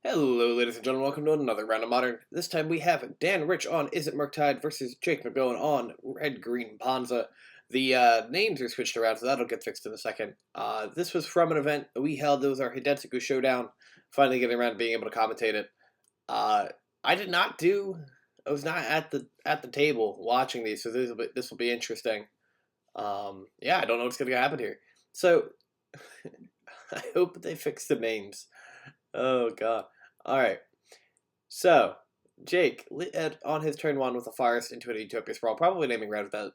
Hello, ladies and gentlemen. Welcome to another round of Modern. This time we have Dan Rich on Izzet Murktide versus Jake McGowan on Red Green Ponza. The names are switched around, so that'll get fixed in a second. This was from an event that we held. It was our Hidetsugu Showdown. Finally getting around to being able to commentate it. I did not do. I was not at the table watching these, so this will be interesting. Yeah, I don't know what's going to happen here. So I hope they fix the names. Oh god. Alright. So, Jake, on his turn 1 with a forest into an Utopia Sprawl, probably naming red with that,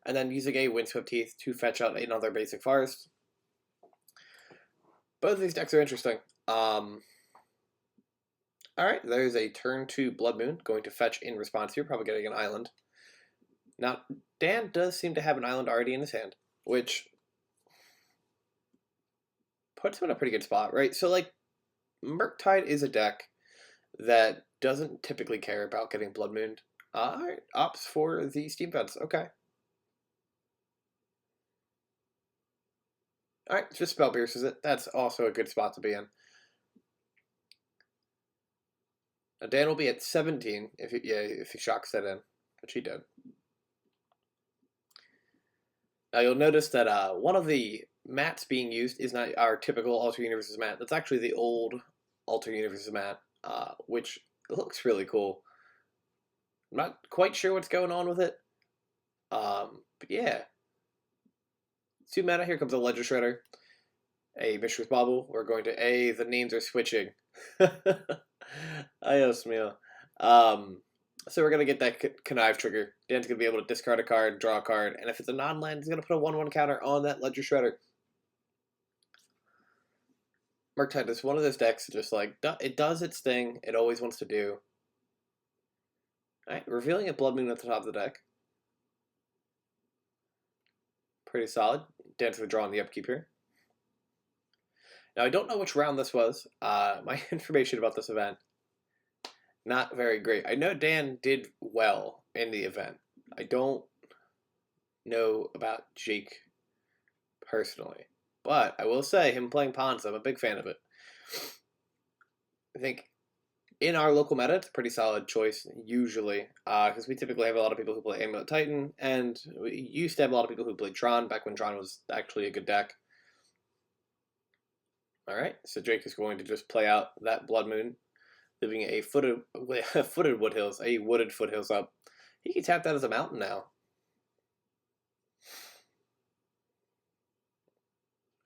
and then using a Windswept Heath to fetch out another basic forest. Both of these decks are interesting. Alright, there's a turn 2 Blood Moon, going to fetch in response here, probably getting an island. Now, Dan does seem to have an island already in his hand, which puts him in a pretty good spot, right? So, like, Murktide is a deck that doesn't typically care about getting Blood Mooned. Alright, opts for the Steam Fence. Okay. Alright, just Spell Pierces it. That's also a good spot to be in. Now Dan will be at 17 if he shocks that in, which he did. Now you'll notice that one of the mats being used is not our typical Alter Universes mat. That's actually the old Alter Universes mat, which looks really cool. I'm not quite sure what's going on with it, but yeah. 2 mana, here comes a Ledger Shredder, a Mishra's Bauble. We're going to the names are switching. Adios mio. So we're going to get that Connive trigger. Dan's going to be able to discard a card, draw a card, and if it's a non-land, he's going to put a 1/1 counter on that Ledger Shredder. Murktide is one of those decks that just like, it does its thing, it always wants to do. Alright, revealing a Blood Moon at the top of the deck. Pretty solid. Dan's going to draw on the upkeep here. Now, I don't know which round this was. My information about this event, not very great. I know Dan did well in the event. I don't know about Jake personally. But I will say, him playing Ponza, I'm a big fan of it. I think in our local meta, it's a pretty solid choice, usually. Because we typically have a lot of people who play Amulet Titan, and we used to have a lot of people who played Tron, back when Tron was actually a good deck. Alright, so Jake is going to just play out that Blood Moon, leaving a wooded foothills up. He can tap that as a mountain now.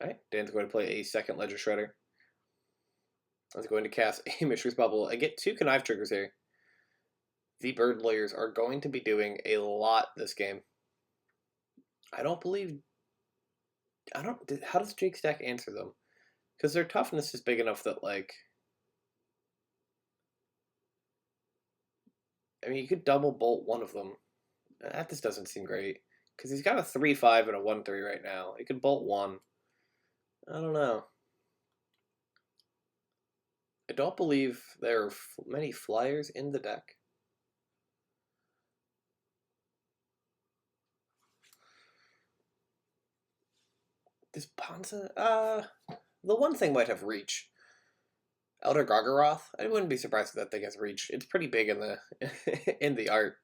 Alright, Dan's going to play a second Ledger Shredder. I was going to cast a Mishra's Bubble. I get 2 Connive triggers here. The Bird Lawyers are going to be doing a lot this game. How does Jake's deck answer them? Because their toughness is big enough that, like, I mean, you could double bolt one of them. That just doesn't seem great. Because he's got a 3/5 and a 1/3 right now. He could bolt one. I don't know. I don't believe there are many flyers in the deck. This Ponza, the one thing might have reach. Elder Gargaroth, I wouldn't be surprised if that thing has reach. It's pretty big in the in the art.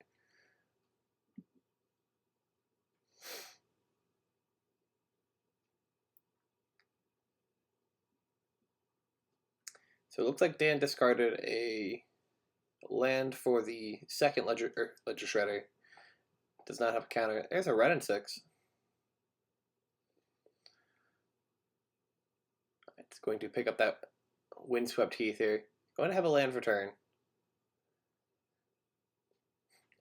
So it looks like Dan discarded a land for the second Ledger Shredder. Does not have a counter. There's a red and 6. It's going to pick up that Windswept Heath here. Going to have a land for turn.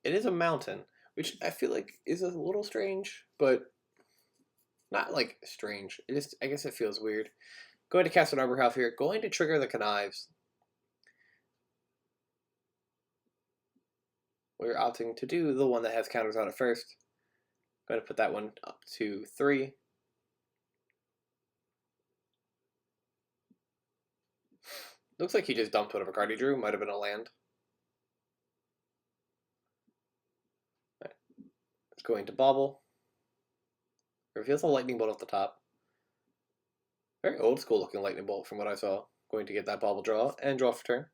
It is a mountain, which I feel like is a little strange, but not like strange. I guess it feels weird. Going to cast an Arbor Half here. Going to trigger the Connives. We're opting to do the one that has counters on it first. Going to put that one up to 3. Looks like he just dumped whatever card he drew. Might have been a land. Right. It's going to bobble. Reveals a lightning bolt off the top. Very old school looking lightning bolt from what I saw. going to get that bauble draw and draw for turn.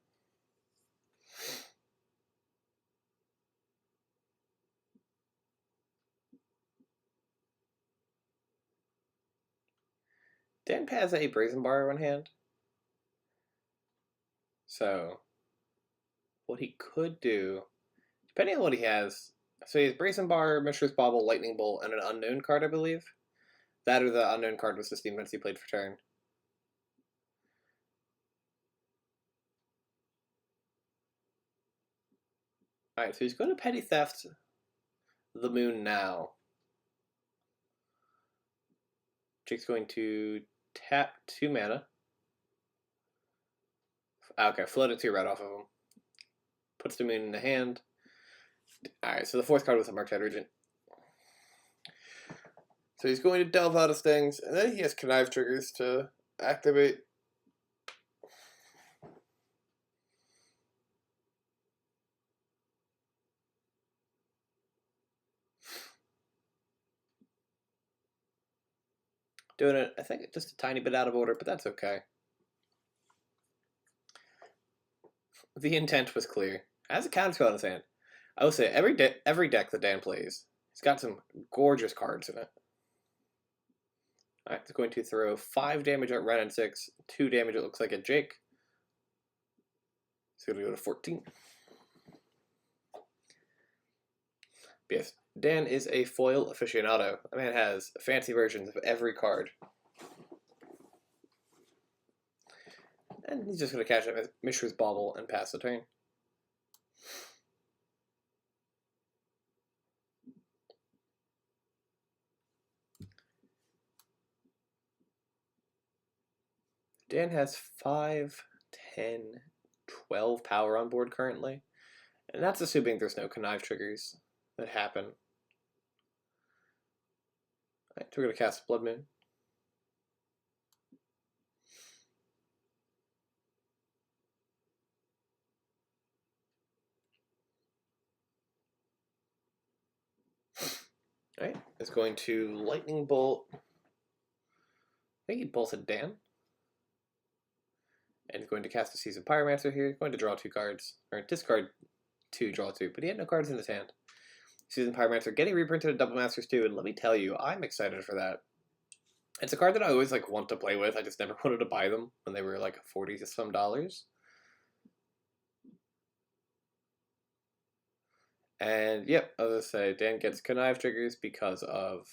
Dan has a Brazen Bar in hand. So, what he could do, depending on what he has, so he has Brazen Bar, Mishra's Bauble, Lightning Bolt, and an unknown card, I believe. That or the unknown card was the Steam Events he played for turn. Alright, so he's going to Petty Theft the Moon now. Jake's going to tap 2 mana. Okay, floated 2 red off of him. Puts the Moon in the hand. Alright, so the 4th card was a Murktide Regent. So he's going to delve out his things, and then he has Connive triggers to activate. Doing it, I think, just a tiny bit out of order, but that's okay. The intent was clear. As a counterspell in his hand, I will say every deck that Dan plays, he's got some gorgeous cards in it. Alright, it's going to throw 5 damage at Ren and 6, 2 damage it looks like at Jake. It's going to go to 14. But yes, Dan is a foil aficionado. The man has fancy versions of every card. And he's just going to catch up with Mishra's Bauble and pass the turn. Dan has 5, 10, 12 power on board currently. And that's assuming there's no connive triggers that happen. Alright, so we're going to cast Blood Moon. Alright, it's going to Lightning Bolt. I think he bolted Dan. And he's going to cast a Seasoned Pyromancer here. He's going to draw 2 cards. Or discard 2, draw 2. But he had no cards in his hand. Seasoned Pyromancer getting reprinted at Double Masters 2. And let me tell you, I'm excited for that. It's a card that I always want to play with. I just never wanted to buy them when they were like $40 to some dollars. And yep, as I say, Dan gets connive triggers because of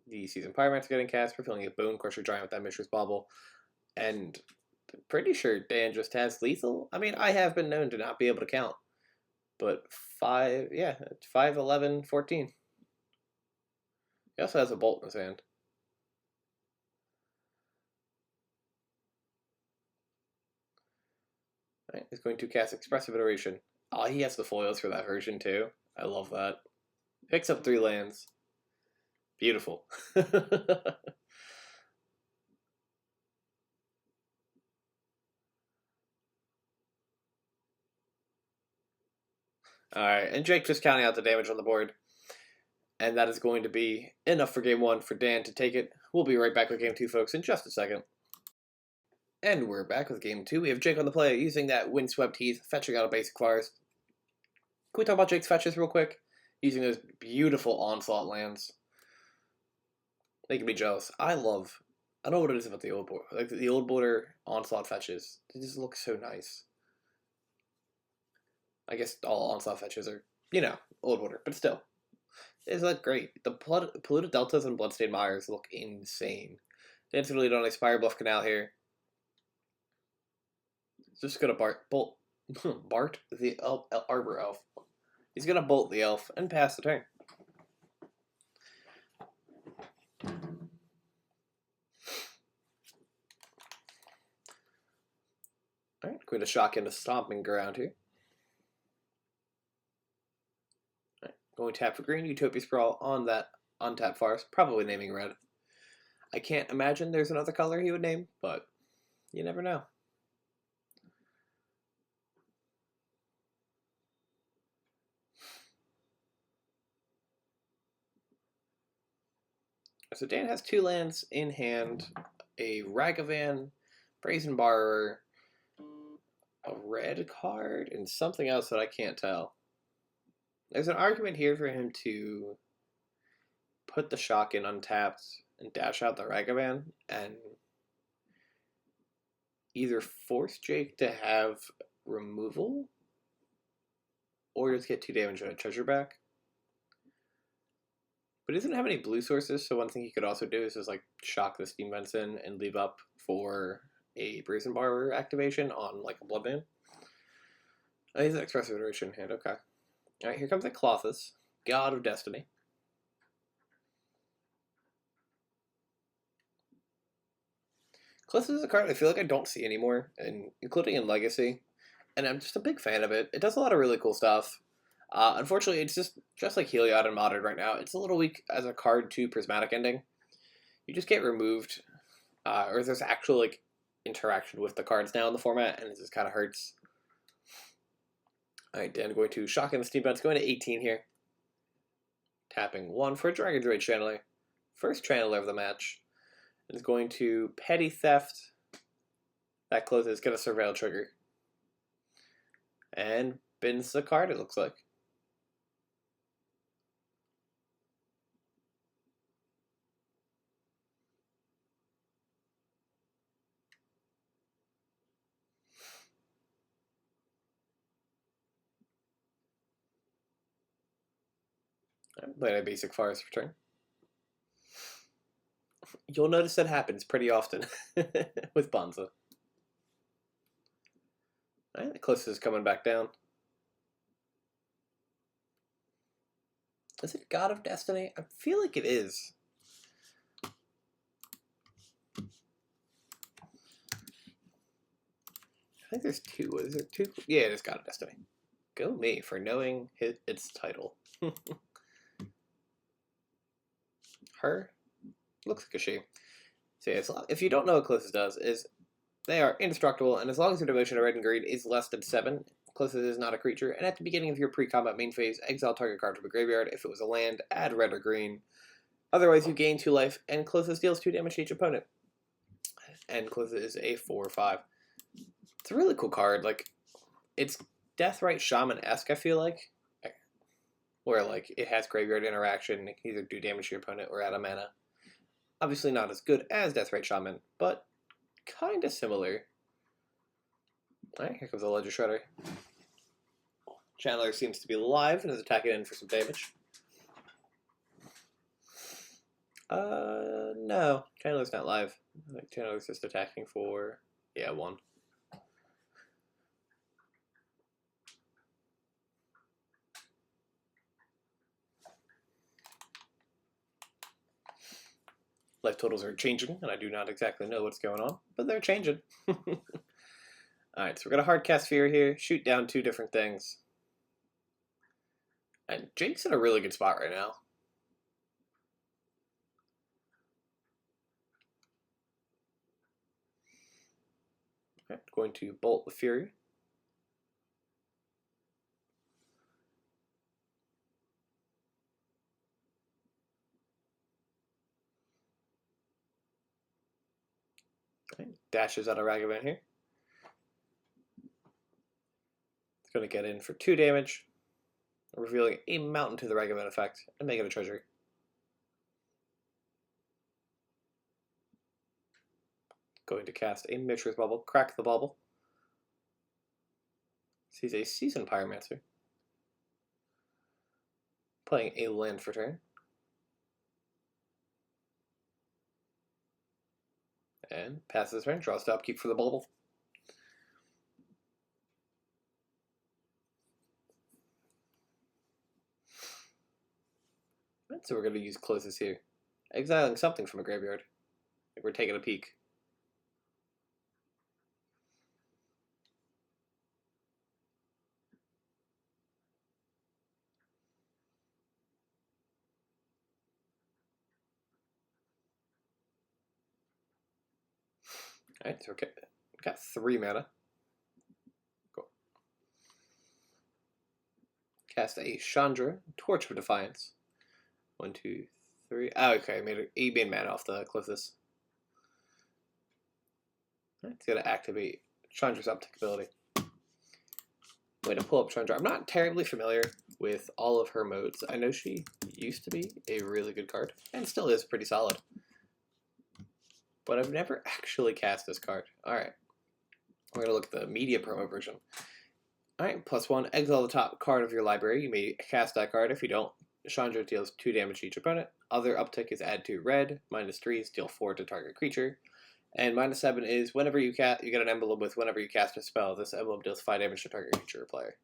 the Seasoned Pyromancer getting cast, fulfilling a Bone Crusher Giant with that Mishra's Bauble. And I'm pretty sure Dan just has lethal. I mean, I have been known to not be able to count. But 5, yeah, 5, 11, 14. He also has a bolt in his hand. Right, he's going to cast Expressive Iteration. Oh, he has the foils for that version too. I love that. Picks up 3 lands. Beautiful. Alright, and Jake just counting out the damage on the board. And that is going to be enough for game 1 for Dan to take it. We'll be right back with game 2, folks, in just a second. And we're back with game 2. We have Jake on the play using that Windswept Heath, fetching out a basic forest. Can we talk about Jake's fetches real quick? Using those beautiful Onslaught lands. They can be jealous. I don't know what it is about the old border. Like the old border Onslaught fetches. They just look so nice. I guess all Onslaught fetches are, old border, but still. They look great. The Polluted Deltas and Bloodstained Mires look insane. Dan's really on a Spire Bluff Canal here. Just gonna bolt Bart the Arbor Elf. He's gonna bolt the elf and pass the turn. Alright, going to shock into Stomping Ground here. Alright, going to tap for green, Utopia Sprawl on that untapped forest, probably naming red. I can't imagine there's another color he would name, but you never know. So Dan has 2 lands in hand, a Ragavan, Brazen Borrower, a red card, and something else that I can't tell. There's an argument here for him to put the shock in untapped and dash out the Ragavan and either force Jake to have removal or just get 2 damage and a treasure back. But he doesn't have any blue sources, so one thing he could also do is just like shock the Steam Vents in and leave up for a Brazen Borrower activation on like a Bloodman. He's an Expressive Iteration hand, okay. Alright, here comes a Clothis, God of Destiny. Clothis is a card I feel like I don't see anymore, including in Legacy, and I'm just a big fan of it. It does a lot of really cool stuff. Unfortunately, it's just like Heliod and Modern right now. It's a little weak as a card to Prismatic Ending. You just get removed, or there's actual like interaction with the cards now in the format, and it just kind of hurts. Alright, Dan going to shock in the Steam Vents, going to 18 here. Tapping 1 for Dragon's Rage Channeler. First Channeler of the match. Is going to Petty Theft. That closes, get a Surveil trigger. And bins the card, it looks like. Playing a basic Forest Return. You'll notice that happens pretty often with Ponza. Alright, the closest is coming back down. Is it God of Destiny? I feel like it is. I think there's 2. Is there 2? Yeah, it is God of Destiny. Go me for knowing its title. Her? Looks like a she. So yeah, if you don't know what Clothis does, is they are indestructible, and as long as your devotion to red and green is less than 7, Clothis is not a creature, and at the beginning of your pre-combat main phase, exile target card from a graveyard. If it was a land, add red or green. Otherwise, you gain 2 life, and Clothis deals 2 damage to each opponent. And Clothis is a 4/5. It's a really cool card. Like, it's Deathrite Shaman-esque, I feel like. Where, like, it has graveyard interaction, it can either do damage to your opponent or add a mana. Obviously not as good as Deathrite Shaman, but kind of similar. Alright, here comes the Ledger Shredder. Channeler seems to be live and is attacking in for some damage. No. Channeler's not live. I think Channeler's just attacking for, yeah, 1. Life totals are changing, and I do not exactly know what's going on, but they're changing. Alright, so we're going to hard cast Fear here, shoot down 2 different things. And Jake's in a really good spot right now. Okay, going to Bolt with Fury. Okay, dashes out of Ragavan here. It's going to get in for 2 damage, revealing a mountain to the Ragavan effect, and make it a treasury. Going to cast a Mishra's Bubble, crack the bubble. Sees a Seasoned Pyromancer. Playing a land for turn. And passes turn, draw stop, keep for the bubble. Right, so we're going to use Clothis here. Exiling something from a graveyard. Like we're taking a peek. Alright, so we got 3 mana. Cool. Cast a Chandra, Torch of Defiance. 1, 2, 3. Oh, okay, I made 8 mana off the Clothis. It's going to activate Chandra's uptick ability. Way to pull up Chandra. I'm not terribly familiar with all of her modes. I know she used to be a really good card, and still is pretty solid. But I've never actually cast this card. Alright. We're going to look at the media promo version. Alright, +1. Exile the top card of your library. You may cast that card. If you don't, Chandra deals 2 damage to each opponent. Other uptick is add 2 red. -3 is deal 4 to target creature. And -7 is whenever you get an emblem with whenever you cast a spell, this emblem deals 5 damage to target creature or player.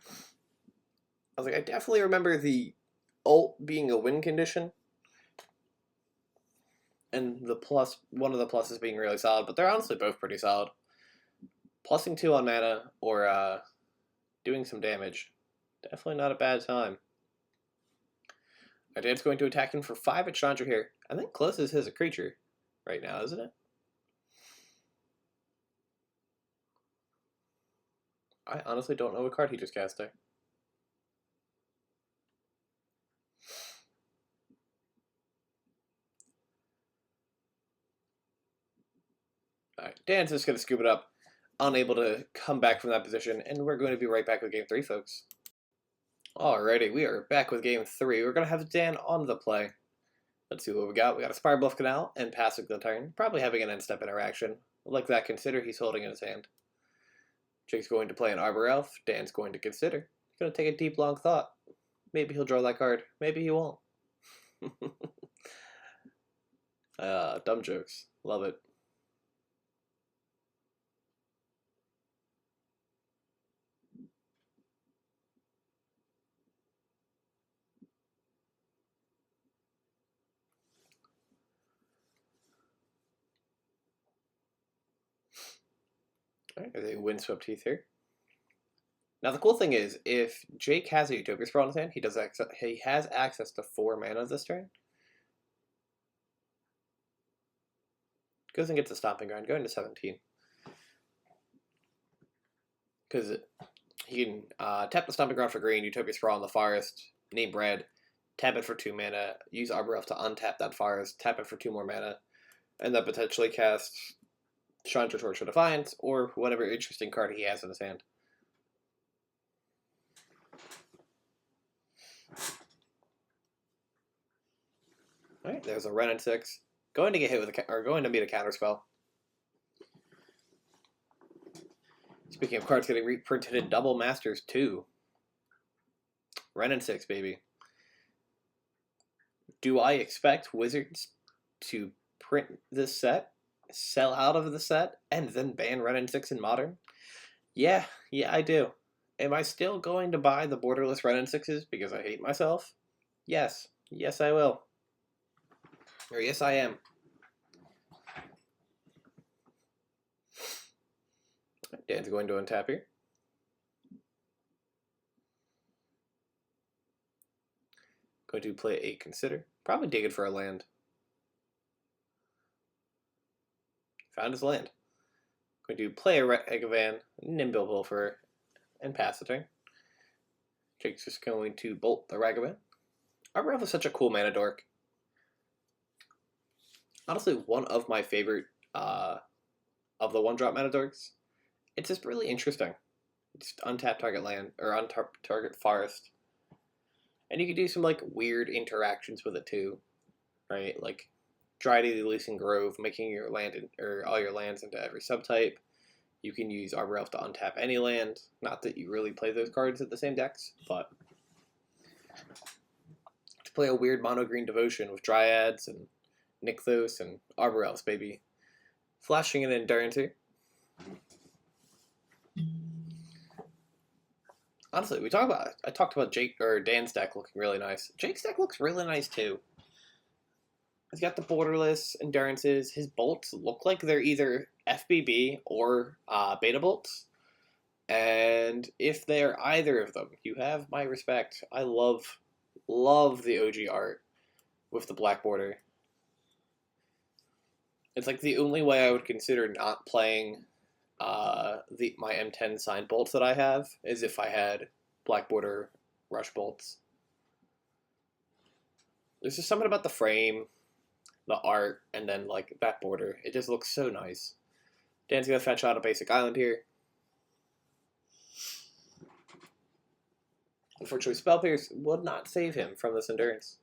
I was like, I definitely remember the ult being a win condition, and the one of the pluses being really solid, but they're honestly both pretty solid. Plussing 2 on mana or doing some damage, definitely not a bad time. Our dad's going to attack him for 5 at Chandra here. I think closest is a creature right now, isn't it? I honestly don't know what card he just cast there. Alright, Dan's just going to scoop it up, unable to come back from that position, and we're going to be right back with Game 3, folks. Alrighty, we are back with Game 3. We're going to have Dan on the play. Let's see what we got. We got a Spire Bluff Canal and passing the turn. Probably having an end-step interaction. Like that, consider he's holding in his hand. Jake's going to play an Arbor Elf. Dan's going to consider. He's going to take a deep, long thought. Maybe he'll draw that card. Maybe he won't. Dumb jokes. Love it. Alright, I think Windswept Heath here. Now the cool thing is, if Jake has a Utopia Sprawl in his hand, he has access to 4 mana this turn. Goes and gets a Stomping Ground, going to 17. Because he can tap the Stomping Ground for green, Utopia Sprawl in the forest, name red, tap it for 2 mana, use Arbor Elf to untap that forest, tap it for 2 more mana, and then potentially cast Chandra Torch of Defiance, or whatever interesting card he has in his hand. Alright, there's a Wrenn and 6. Going to get hit with going to meet a counterspell. Speaking of cards getting reprinted in Double Masters 2. Wrenn and 6, baby. Do I expect Wizards to print this set, sell out of the set, and then ban Wrenn and 6 in Modern? Yeah, I do. Am I still going to buy the borderless Wrenn and 6s because I hate myself? Yes. Yes, I will. Or yes, I am. Dan's going to untap here. Going to play a Consider. Probably dig it for a land. Found his land. Going to play a Ragavan, Nimble Pilfer, and pass the turn. Jake's just going to bolt the Ragavan. Arbor Elf is such a cool mana dork. Honestly, one of my favorite of the 1-drop mana dorks. It's just really interesting. Just untap target land, or untap target forest. And you can do some like weird interactions with it too. Right? Like Dryad the Leasing Grove, making your land or all your lands into every subtype. You can use Arbor Elf to untap any land. Not that you really play those cards at the same decks, but to play a weird mono green devotion with Dryads and Nykthos and Arbor Elves, baby. Flashing an Endurance here. Honestly, I talked about Jake or Dan's deck looking really nice. Jake's deck looks really nice too. He's got the borderless endurances. His bolts look like they're either FBB or beta bolts. And if they're either of them, you have my respect. I love the OG art with the black border. It's like the only way I would consider not playing my M10 signed bolts that I have is if I had black border rush bolts. There's just something about the frame. the art, and then like that border. It just looks so nice. Dan's gonna fetch out a basic island here. Unfortunately, Spell Pierce would not save him from this endurance.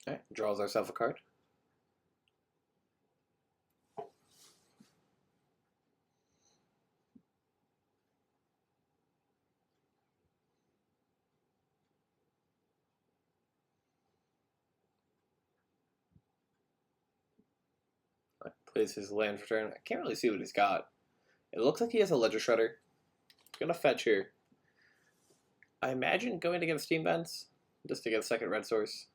Alright, draws ourselves a card. Plays his land for turn. I can't really see what he's got. It looks like he has a Ledger Shredder. He's gonna fetch here. I imagine going to get Steam Vents, just to get a second red source.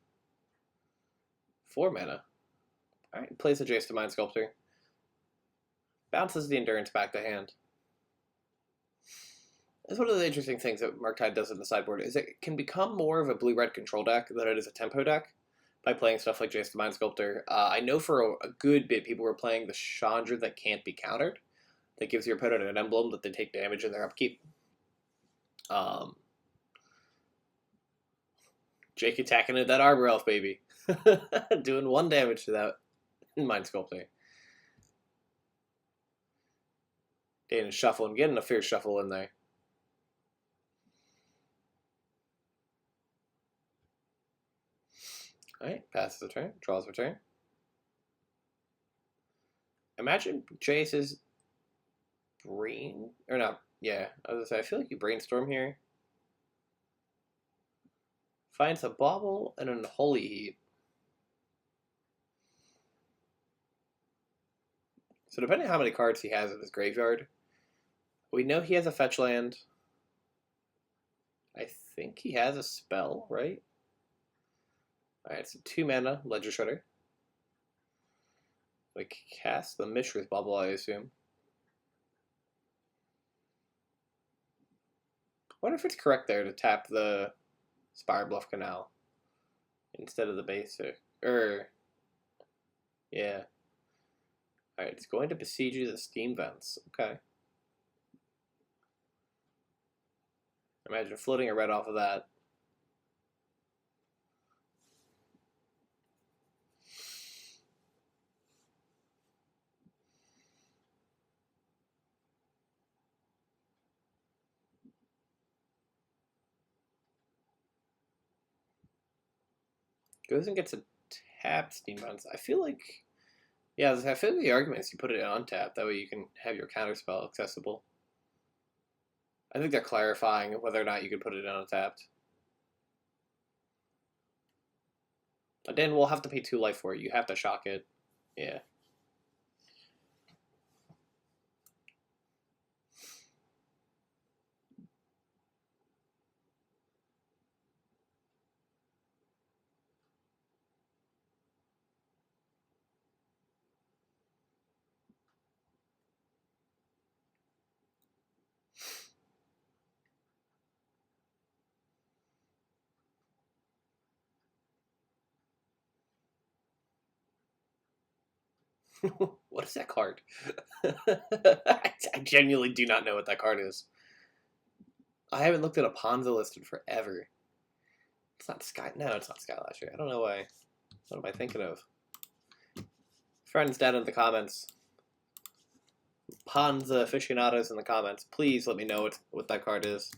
4 mana. Alright, plays a Jace to Mind Sculptor. Bounces the Endurance back to hand. That's one of the interesting things that Murktide does in the sideboard, is it can become more of a blue-red control deck than it is a tempo deck by playing stuff like Jace the Mind Sculptor. I know for a good bit people were playing the Chandra that can't be countered, that gives your opponent an emblem that they take damage in their upkeep. Jake attacking at that Arbor Elf, baby. Doing 1 damage to that Mind Sculptor. Getting shuffling, getting a fierce shuffle in there. Alright, passes the turn, draws the turn. Imagine Jace's brain, or not, yeah, I was gonna say, I feel like you brainstorm here. Finds a Bauble and an Holy Heat. So depending on how many cards he has in his graveyard, we know he has a fetch land. I think he has a spell, right? Alright, it's a 2 mana Ledger Shredder. We cast the Mishra's Bubble, I assume. I wonder if it's correct there to tap the Spire Bluff Canal instead of the basic. Yeah. Alright, it's going to besiege the Steam Vents. Okay. Imagine floating a red off of that. Goes and gets a tapped Steam Vents. I feel like, yeah, I feel like the argument is you put it on tap. That way you can have your counterspell accessible. I think they're clarifying whether or not you can put it untapped. But then we'll have to pay 2 life for it. You have to shock it. Yeah. What is that card? I genuinely do not know what that card is. I haven't looked at a Ponza listed forever. It's not Sky. No, it's not Skylasher. I don't know why. What am I thinking of? Friends down in the comments. Ponza aficionados in the comments. Please let me know what that card is.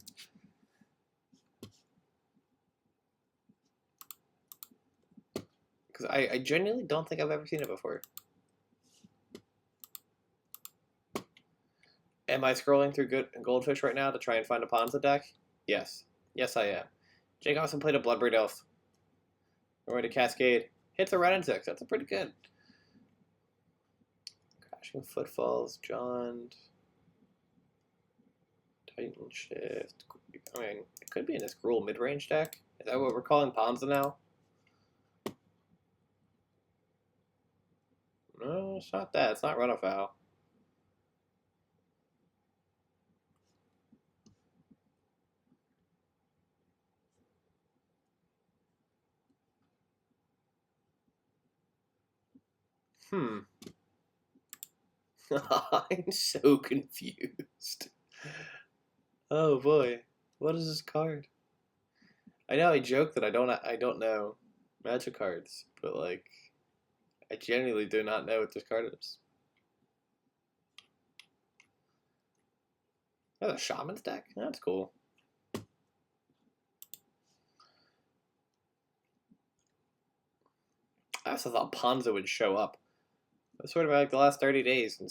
Because I genuinely don't think I've ever seen it before. Am I scrolling through Goldfish right now to try and find a Ponza deck? Yes. Yes, I am. Jake also played a Bloodbraid Elf. We're going to Cascade. Hits a Red Insect. That's a pretty good. Crashing Footfalls, John. Titan Shift. I mean, it could be in this Gruul mid-range deck. Is that what we're calling Ponza now? No, it's not that. It's not Run Afoul. I'm so confused. Oh boy, what is this card? I know I joke that I don't know Magic cards, but like I genuinely do not know what this card is. Oh, a Shaman's deck? That's cool. I also thought Ponza would show up. I swear about like the last 30 days and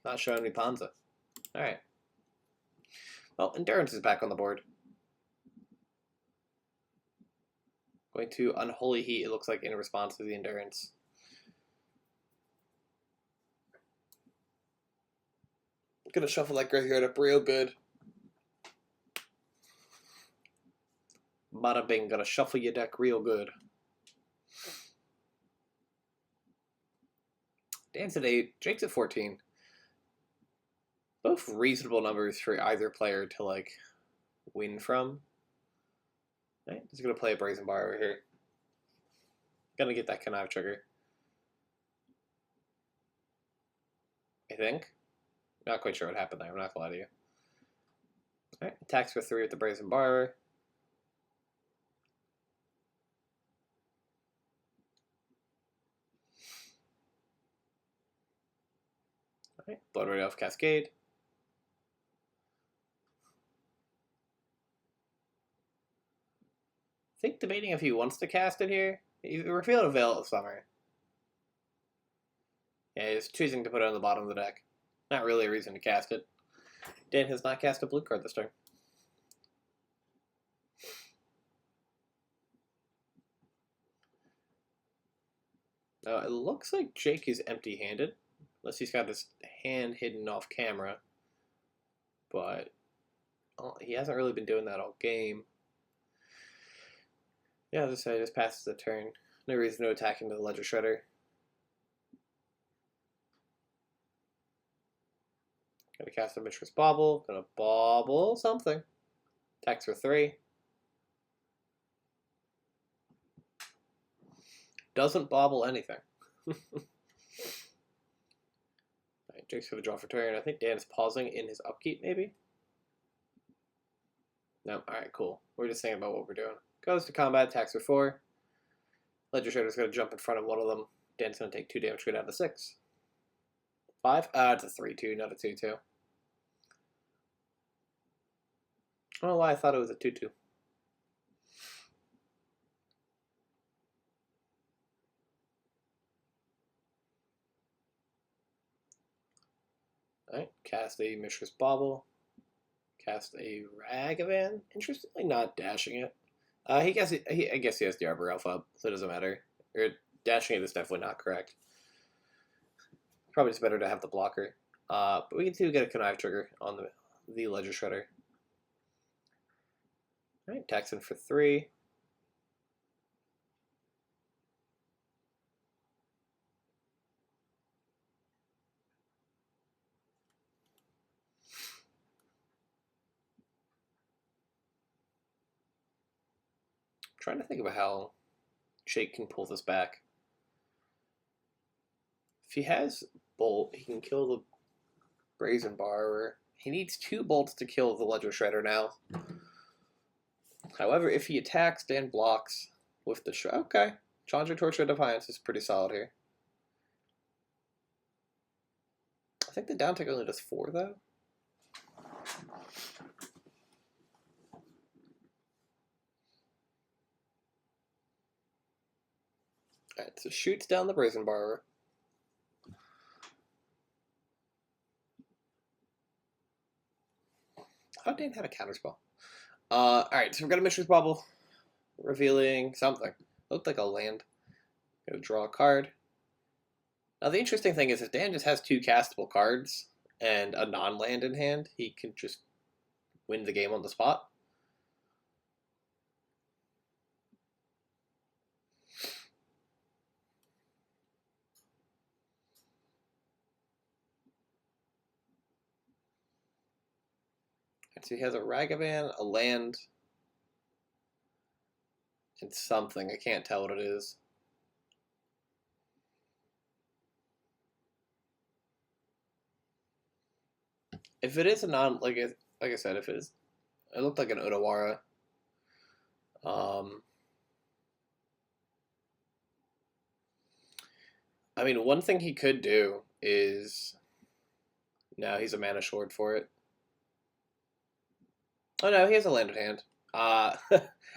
not showing me Ponza. Alright. Well, Endurance is back on the board. Going to Unholy Heat, it looks like, in response to the Endurance. Gonna shuffle that graveyard up real good. Bada bing, gonna shuffle your deck real good. Dan's at 8, Jake's at 14. Both reasonable numbers for either player to, like, win from. Right, just gonna play a Brazen Bar over here. Gonna get that Connive trigger. I think. Not quite sure what happened there, I'm not gonna lie to you. Alright, attacks for 3 with the Brazen Bar. Alright, Blood Red Elf Cascade. I think debating if he wants to cast it here. He revealed a Veil of Summer. Yeah, he's choosing to put it on the bottom of the deck. Not really a reason to cast it. Dan has not cast a blue card this turn. It looks like Jake is empty-handed. Unless he's got his hand hidden off camera. But he hasn't really been doing that all game. Yeah, as I say, just passes the turn. No reason to attack into the Ledger Shredder. Gonna cast a Mishra's Bauble. Gonna bauble something. Attacks for 3. Doesn't bauble anything. Alright, Jake's gonna draw for turn. I think Dan is pausing in his upkeep, maybe? No, alright, cool. We're just thinking about what we're doing. Goes to combat, attacks for 4. Ledger Shredder's gonna jump in front of one of them. Dan's gonna take 2 damage, go down to 6. 5? It's a 3-2, not a 2-2. I don't know why I thought it was a 2-2. Alright, cast a Mishra's Bauble. Cast a Ragavan. Interestingly, not dashing it. I guess he has the Arbor Elf up, so it doesn't matter. Or dashing it is definitely not correct. Probably just better to have the blocker. But we can still get a Connive trigger on the Ledger Shredder. Alright, tax in for 3. Trying to think about how Jake can pull this back. If he has Bolt, he can kill the Brazen Bar. He needs 2 bolts to kill the Ledger Shredder now. However, if he attacks, Dan blocks with the Shredder. Okay. Chandra Torture Defiance is pretty solid here. I think the down tick only does 4, though. Alright, so shoots down the Brazen Bar. Oh, Dan had a counterspell. Alright, so we've got a Mishra's Bauble. Revealing something. Looked like a land. Gonna draw a card. Now the interesting thing is if Dan just has 2 castable cards and a non-land in hand, he can just win the game on the spot. So he has a Ragavan, a land, and something. I can't tell what it is. If it is a non, like I said, if it is, it looked like an Odawara. I mean, one thing he could do is, no, he's a mana short for it. Oh no, he has a land in hand. Uh,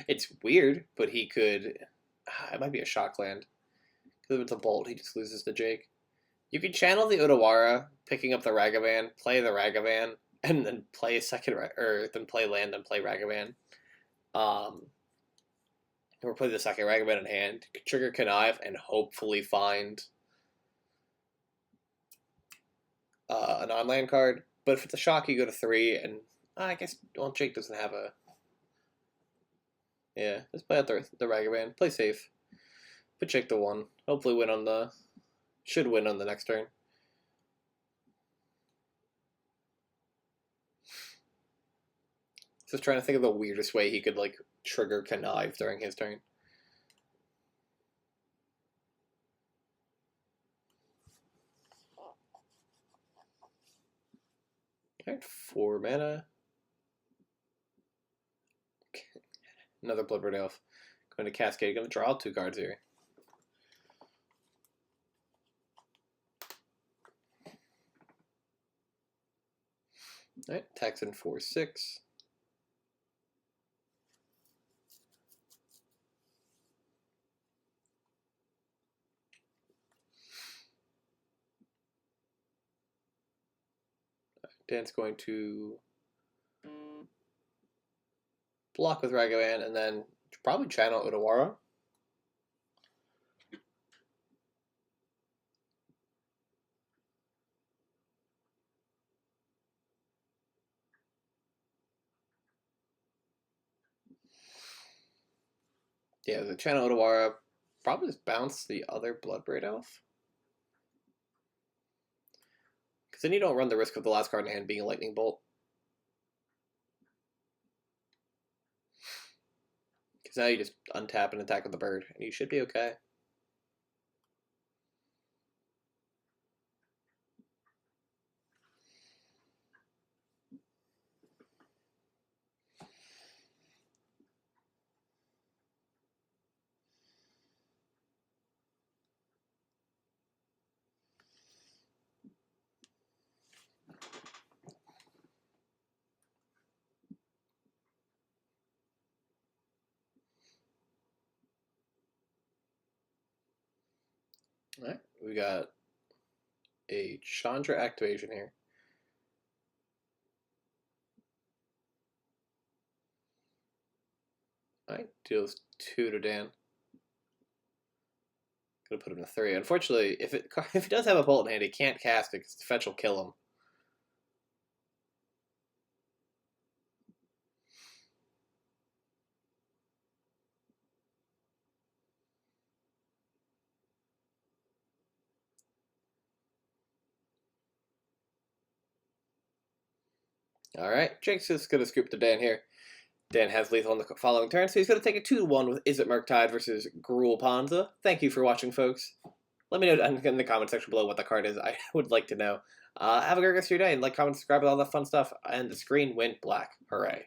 it's weird, but he could. It might be a shock land. Because if it's a bolt, he just loses to Jake. You can channel the Odawara, picking up the Ragavan, play the Ragavan, and then play a second, or then play land and play Ragavan. Or play the second Ragavan in hand, trigger Connive, and hopefully find a non-land card. But if it's a shock, you go to 3, and I guess, well, Jake doesn't have a... Yeah, just play out the Ragavan. Play safe. Put Jake to 1. Hopefully win on the... Should win on the next turn. Just trying to think of the weirdest way he could, like, trigger Connive during his turn. Alright, 4 mana. Okay. Another Bloodbraid Elf. Going to Cascade. Going to draw 2 cards here. Alright, attacks in 4/6. Dan's going to block with Ragavan and then probably channel Odawara. Yeah, the channel Odawara, probably just bounce the other Bloodbraid Elf. Because then you don't run the risk of the last card in hand being a Lightning Bolt. Because now you just untap and attack with the bird, and you should be okay. Alright, we got a Chandra activation here. Alright, deals 2 to Dan. Gonna put him to 3. Unfortunately, if it does have a bolt in hand, he can't cast it because the fetch will kill him. Alright, Jake's just gonna scoop to Dan here. Dan has lethal on the following turn, so he's going to take a 2-1 with Izzet Murktide versus Gruul Ponza. Thank you for watching, folks. Let me know in the comment section below what the card is. I would like to know. Have a great rest of your day, and like, comment, subscribe, with all that fun stuff. And the screen went black. Hooray.